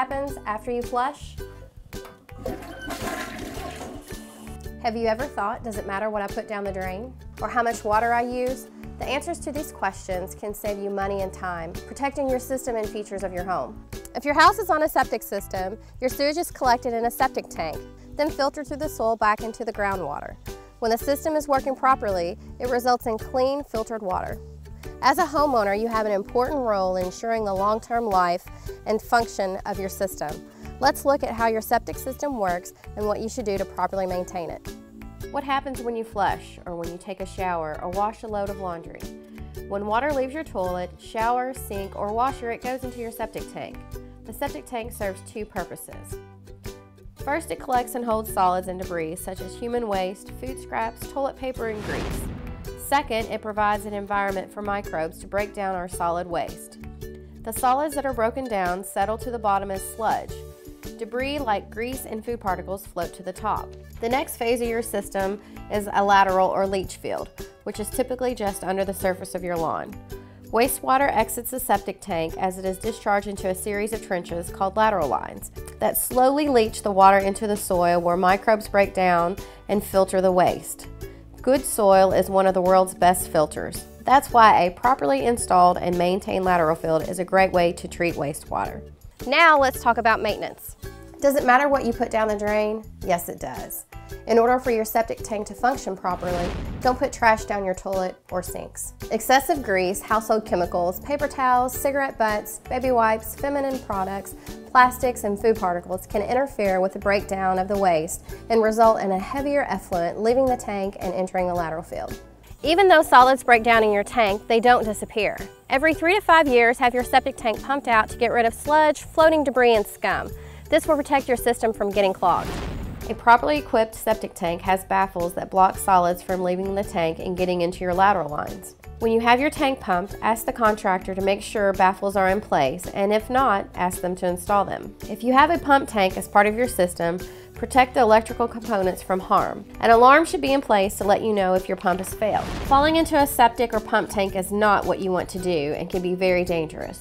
happens after you flush? Have you ever thought, does it matter what I put down the drain? Or how much water I use? The answers to these questions can save you money and time, protecting your system and features of your home. If your house is on a septic system, your sewage is collected in a septic tank, then filtered through the soil back into the groundwater. When the system is working properly, it results in clean, filtered water. As a homeowner, you have an important role in ensuring the long-term life and function of your system. Let's look at how your septic system works and what you should do to properly maintain it. What happens when you flush, or when you take a shower, or wash a load of laundry? When water leaves your toilet, shower, sink, or washer, it goes into your septic tank. The septic tank serves two purposes. First, it collects and holds solids and debris such as human waste, food scraps, toilet paper, and grease. Second, it provides an environment for microbes to break down our solid waste. The solids that are broken down settle to the bottom as sludge. Debris like grease and food particles float to the top. The next phase of your system is a lateral or leach field, which is typically just under the surface of your lawn. Wastewater exits the septic tank as it is discharged into a series of trenches called lateral lines that slowly leach the water into the soil where microbes break down and filter the waste. Good soil is one of the world's best filters. That's why a properly installed and maintained lateral field is a great way to treat wastewater. Now let's talk about maintenance. Does it matter what you put down the drain? Yes, it does. In order for your septic tank to function properly, don't put trash down your toilet or sinks. Excessive grease, household chemicals, paper towels, cigarette butts, baby wipes, feminine products, plastics, and food particles can interfere with the breakdown of the waste and result in a heavier effluent leaving the tank and entering the lateral field. Even though solids break down in your tank, they don't disappear. Every 3 to 5 years, have your septic tank pumped out to get rid of sludge, floating debris, and scum. This will protect your system from getting clogged. A properly equipped septic tank has baffles that block solids from leaving the tank and getting into your lateral lines. When you have your tank pumped, ask the contractor to make sure baffles are in place, and if not, ask them to install them. If you have a pump tank as part of your system, protect the electrical components from harm. An alarm should be in place to let you know if your pump has failed. Falling into a septic or pump tank is not what you want to do and can be very dangerous.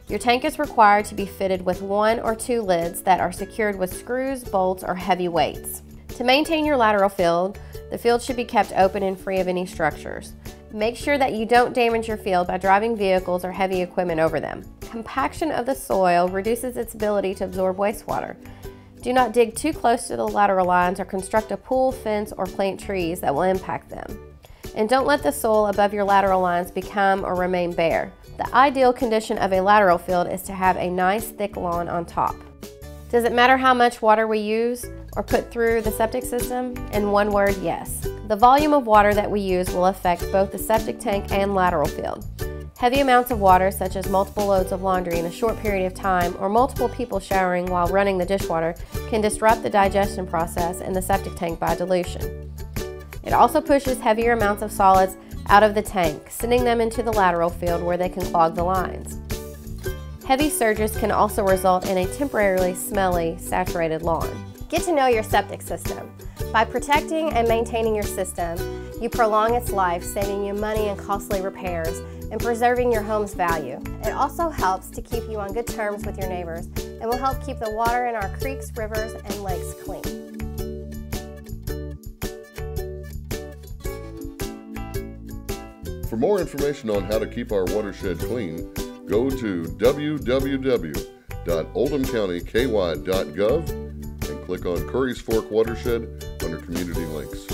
Your tank is required to be fitted with 1 or 2 lids that are secured with screws, bolts, or heavy weights. To maintain your lateral field, the field should be kept open and free of any structures. Make sure that you don't damage your field by driving vehicles or heavy equipment over them. Compaction of the soil reduces its ability to absorb wastewater. Do not dig too close to the lateral lines or construct a pool, fence, or plant trees that will impact them. And don't let the soil above your lateral lines become or remain bare. The ideal condition of a lateral field is to have a nice thick lawn on top. Does it matter how much water we use or put through the septic system? In one word, yes. The volume of water that we use will affect both the septic tank and lateral field. Heavy amounts of water, such as multiple loads of laundry in a short period of time or multiple people showering while running the dishwater, can disrupt the digestion process in the septic tank by dilution. It also pushes heavier amounts of solids out of the tank, sending them into the lateral field where they can clog the lines. Heavy surges can also result in a temporarily smelly, saturated lawn. Get to know your septic system. By protecting and maintaining your system, you prolong its life, saving you money and costly repairs, and preserving your home's value. It also helps to keep you on good terms with your neighbors and will help keep the water in our creeks, rivers, and lakes clean. For more information on how to keep our watershed clean, go to www.oldhamcountyky.gov and click on Curry's Fork Watershed under Community Links.